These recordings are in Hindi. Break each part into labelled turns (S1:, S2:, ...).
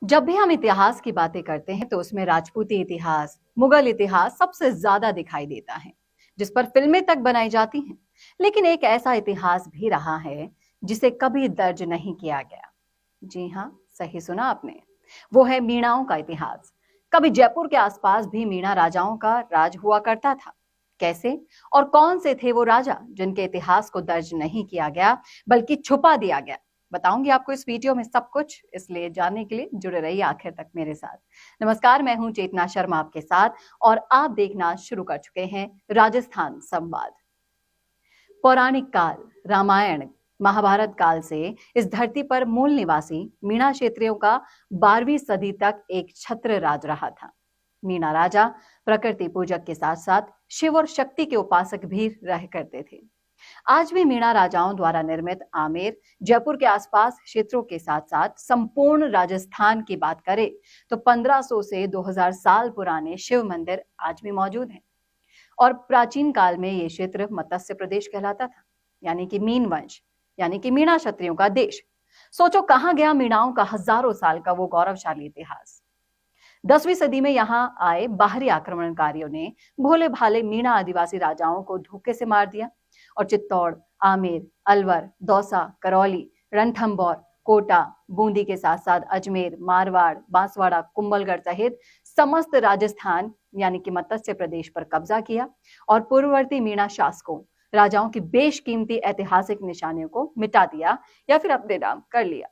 S1: जब भी हम इतिहास की बातें करते हैं तो उसमें राजपूती इतिहास, मुगल इतिहास सबसे ज्यादा दिखाई देता है, जिस पर फिल्में तक बनाई जाती हैं। लेकिन एक ऐसा इतिहास भी रहा है जिसे कभी दर्ज नहीं किया गया। जी हाँ, सही सुना आपने। वो है मीणाओं का इतिहास। कभी जयपुर के आसपास भी मीणा राजाओं का राज हुआ करता था। कैसे और कौन से थे वो राजा जिनके इतिहास को दर्ज नहीं किया गया बल्कि छुपा दिया गया, बताऊंगी आपको इस वीडियो में सब कुछ। इसलिए जानने के लिए जुड़े रहिए आखिर तक मेरे साथ। नमस्कार, मैं हूं चेतना शर्मा आपके साथ और आप देखना शुरू कर चुके हैं राजस्थान संवाद। पौराणिक काल, रामायण, महाभारत काल से इस धरती पर मूल निवासी मीणा क्षेत्रियों का 12वीं सदी तक एक छत्र राज रहा था। मीणा राजा प्रकृति पूजक के साथ साथ शिव और शक्ति के उपासक भी रह करते थे। आज भी मीणा राजाओं द्वारा निर्मित आमेर, जयपुर के आसपास क्षेत्रों के साथ साथ संपूर्ण राजस्थान की बात करें तो 1500 से 2000 साल पुराने शिव मंदिर आज भी मौजूद हैं। और प्राचीन काल में ये क्षेत्र मत्स्य प्रदेश कहलाता था, यानी कि मीन वंश, यानी कि मीणा क्षत्रियों का देश। सोचो कहां गया मीणाओं का हजारों साल का वो गौरवशाली इतिहास। 10वीं सदी में यहाँ आए बाहरी आक्रमणकारियों ने भोले भाले मीणा आदिवासी राजाओं को धोखे से मार दिया और चित्तौड़, आमेर, अलवर, दौसा, करौली, रणथंभौर, कोटा, बूंदी के साथ साथ अजमेर, मारवाड़, बांसवाड़ा, कुंभलगढ़ सहित समस्त राजस्थान यानी कि मत्स्य प्रदेश पर कब्जा किया और पूर्ववर्ती मीणा शासकों, राजाओं की बेशकीमती ऐतिहासिक निशानियों को मिटा दिया या फिर अपने नाम कर लिया।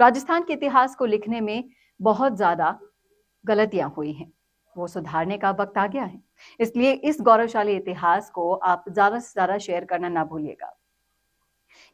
S1: राजस्थान के इतिहास को लिखने में बहुत ज्यादा गलतियां हुई हैं, वो सुधारने का वक्त आ गया है। इसलिए इस गौरवशाली इतिहास को आप ज्यादा से ज्यादा शेयर करना ना भूलिएगा।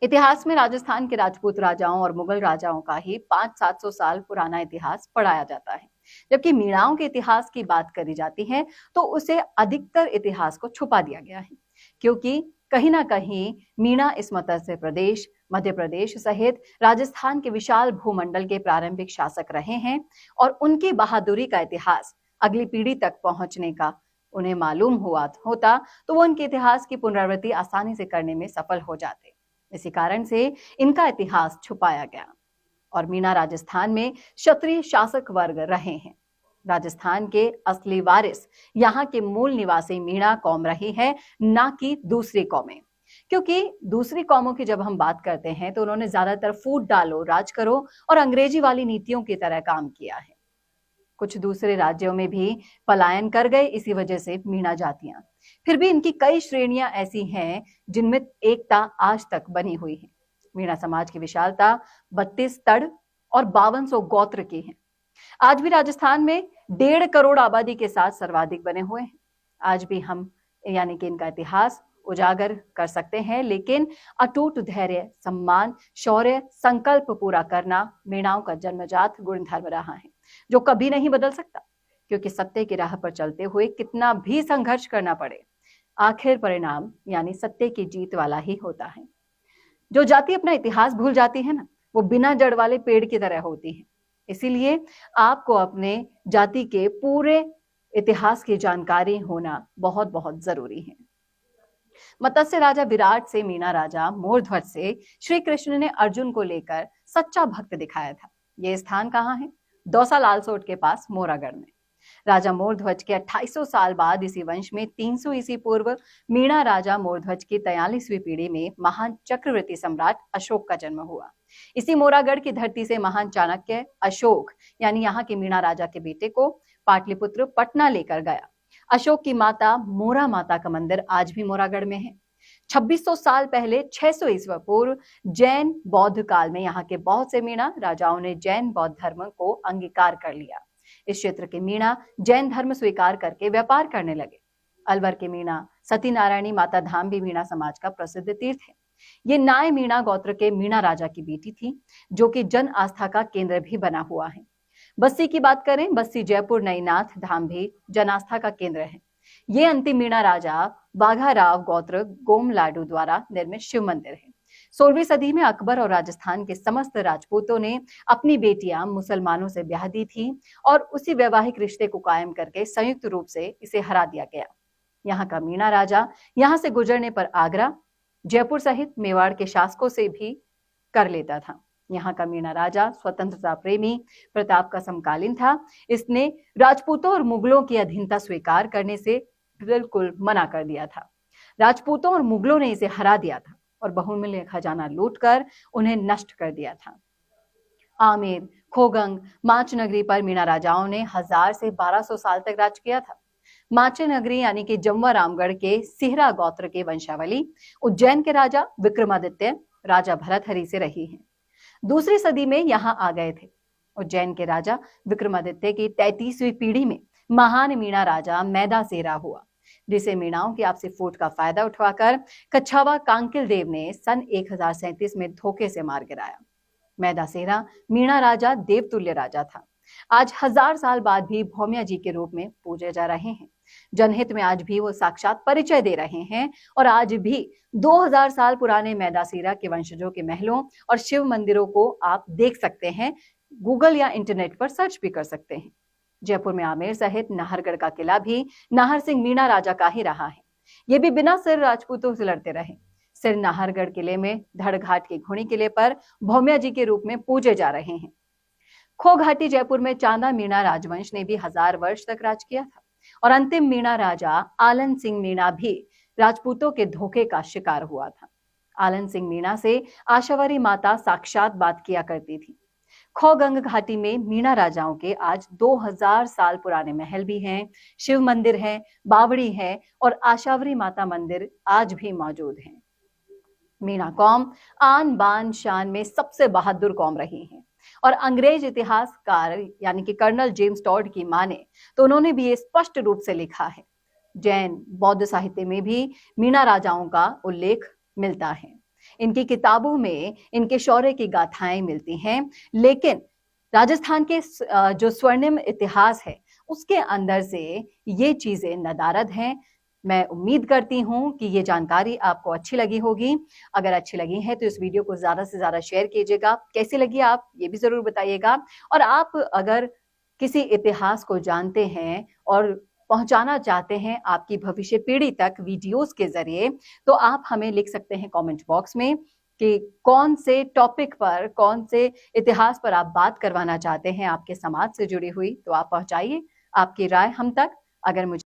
S1: इतिहास में राजस्थान के राजपूत राजाओं और मुगल राजाओं का ही 500-700 साल पुराना इतिहास पढ़ाया जाता है, जबकि मीणाओं के इतिहास की बात करी जाती है तो उसे अधिकतर इतिहास को छुपा दिया गया है, क्योंकि कहीं ना कहीं मीणा इस मत्स्य प्रदेश, मध्य प्रदेश सहित राजस्थान के विशाल भूमंडल के प्रारंभिक शासक रहे हैं और उनकी बहादुरी का इतिहास अगली पीढ़ी तक पहुंचने का उन्हें मालूम हुआ होता तो वो उनके इतिहास की पुनरावृत्ति आसानी से करने में सफल हो जाते। इसी कारण से इनका इतिहास छुपाया गया। और मीणा राजस्थान में क्षत्रिय शासक वर्ग रहे हैं। राजस्थान के असली वारिस यहाँ के मूल निवासी मीणा कौम रही है, ना कि दूसरी कौमें। क्योंकि दूसरी कौमों की जब हम बात करते हैं तो उन्होंने ज्यादातर फूट डालो, राज करो और अंग्रेजी वाली नीतियों की तरह काम किया है। कुछ दूसरे राज्यों में भी पलायन कर गए इसी वजह से मीणा जातियां। फिर भी इनकी कई श्रेणियां ऐसी हैं जिनमें एकता आज तक बनी हुई है। मीणा समाज की विशालता 32 तड़ और 5200 गोत्र की है। आज भी राजस्थान में 1.5 करोड़ आबादी के साथ सर्वाधिक बने हुए हैं। आज भी हम यानी कि इनका इतिहास उजागर कर सकते हैं, लेकिन अटूट धैर्य, सम्मान, शौर्य, संकल्प पूरा करना मीणाओं का जन्मजात गुणधर्म रहा है, जो कभी नहीं बदल सकता। क्योंकि सत्य की राह पर चलते हुए कितना भी संघर्ष करना पड़े, आखिर परिणाम यानी सत्य की जीत वाला ही होता है। जो जाति अपना इतिहास भूल जाती है ना, वो बिना जड़ वाले पेड़ की तरह होती है। इसीलिए आपको अपने जाति के पूरे इतिहास की जानकारी होना बहुत बहुत जरूरी है। मत्स्य राजा विराट से मीणा राजा मोरध्वज से श्री कृष्ण ने अर्जुन को लेकर सच्चा भक्त दिखाया था। यह स्थान कहाँ है? दौसा लालसोट के पास मोरागढ़ में। राजा मोरध्वज के 2800 साल बाद इसी वंश में 300 ईसी पूर्व मीणा राजा मोरध्वज की 43वीं पीढ़ी में महान चक्रवर्ती सम्राट अशोक का जन्म हुआ। इसी मोरागढ़ की धरती से महान चाणक्य अशोक यानी यहाँ के मीणा राजा के बेटे को पाटलिपुत्र पटना लेकर गया। अशोक की माता मोरा माता का मंदिर आज भी मोरागढ़ में है। 2600 साल पहले 600 ईस्वी पूर्व जैन बौद्ध काल में यहाँ के बहुत से मीणा राजाओं ने जैन बौद्ध धर्म को अंगीकार कर लिया। इस क्षेत्र के मीणा जैन धर्म स्वीकार करके व्यापार करने लगे। अलवर के मीणा सती नारायणी माता धाम भी मीणा समाज का प्रसिद्ध तीर्थ है। ये नाय मीणा गोत्र के मीणा राजा की बेटी थी, जो कि जन आस्था का केंद्र भी बना हुआ है। बस्सी की बात करें, बस्सी जयपुर नईनाथ धाम भी जन आस्था का केंद्र है। ये अंतिम मीणा राजा बाघाराव गोत्र गोमलाडू द्वारा निर्मित शिव मंदिर है। 16वीं सदी में अकबर और राजस्थान के समस्त राजपूतों ने अपनी बेटियां मुसलमानों से ब्याह दी थी और उसी वैवाहिक रिश्ते को कायम करके संयुक्त रूप से इसे हरा दिया गया। यहाँ का मीणा राजा यहाँ से गुजरने पर आगरा, जयपुर सहित मेवाड़ के शासकों से भी कर लेता था। यहाँ का मीणा राजा स्वतंत्रता प्रेमी प्रताप का समकालीन था। इसने राजपूतों और मुगलों की अधीनता स्वीकार करने से बिल्कुल मना कर दिया था। राजपूतों और मुगलों ने इसे हरा दिया था और बहुमूल्य खजाना लूटकर उन्हें नष्ट कर दिया था। आमेर, खोगंग, माच नगरी पर मीणा राजाओं ने 1000 से 1200 साल तक राज किया था। माचे नगरी यानी कि जम्वा रामगढ़ के सिहरा गोत्र के वंशावली उज्जैन के राजा विक्रमादित्य राजा भरतहरि से रही है। दूसरी सदी में यहाँ आ गए थे। उज्जैन के राजा विक्रमादित्य की 33वीं पीढ़ी में महान मीणा राजा मैदासेरा हुआ, जिसे मीणाओं की आपसी फूट का फायदा उठवाकर कच्छावा कांकिल देव ने सन 1037 में धोखे से मार गिराया। मैदासेरा मीणा राजा देवतुल्य राजा था। आज 1000 साल बाद भी भौमिया जी के रूप में पूजे जा रहे हैं। जनहित में आज भी वो साक्षात परिचय दे रहे हैं और आज भी 2000 साल पुराने मैदासेरा के वंशजों के महलों और शिव मंदिरों को आप देख सकते हैं। गूगल या इंटरनेट पर सर्च भी कर सकते हैं। जयपुर में आमेर सहित नाहरगढ़ का किला भी नाहर सिंह मीणा राजा का ही रहा है। ये भी बिना सिर राजपूतों से लड़ते रहे। सिर नाहरगढ़ किले में धड़घाट के घोड़ी किले पर भौमिया जी के रूप में पूजे जा रहे हैं। खो घाटी जयपुर में चांदा मीणा राजवंश ने भी 1000 वर्ष तक राज किया था और अंतिम मीणा राजा आलन सिंह मीणा भी राजपूतों के धोखे का शिकार हुआ था। आलन सिंह मीणा से आशावरी माता साक्षात बात किया करती थी। खोगंग घाटी में मीणा राजाओं के आज 2000 साल पुराने महल भी हैं, शिव मंदिर है, बावड़ी है और आशावरी माता मंदिर आज भी मौजूद हैं। मीणा कौम आन बान शान में सबसे बहादुर कौम रही है और अंग्रेज इतिहासकार यानी कि कर्नल जेम्स टॉड की माने तो उन्होंने भी ये स्पष्ट रूप से लिखा है। जैन बौद्ध साहित्य में भी मीणा राजाओं का उल्लेख मिलता है। इनकी किताबों में इनके शौर्य की गाथाएं मिलती हैं, लेकिन राजस्थान के जो स्वर्णिम इतिहास है उसके अंदर से ये चीजें नदारद हैं। मैं उम्मीद करती हूं कि ये जानकारी आपको अच्छी लगी होगी। अगर अच्छी लगी है तो इस वीडियो को ज्यादा से ज्यादा शेयर कीजिएगा। कैसी लगी आप ये भी जरूर बताइएगा। और आप अगर किसी इतिहास को जानते हैं और पहुंचाना चाहते हैं आपकी भविष्य पीढ़ी तक वीडियोस के जरिए, तो आप हमें लिख सकते हैं कमेंट बॉक्स में कि कौन से टॉपिक पर, कौन से इतिहास पर आप बात करवाना चाहते हैं आपके समाज से जुड़ी हुई, तो आप पहुंचाइए आपकी राय हम तक। अगर मुझे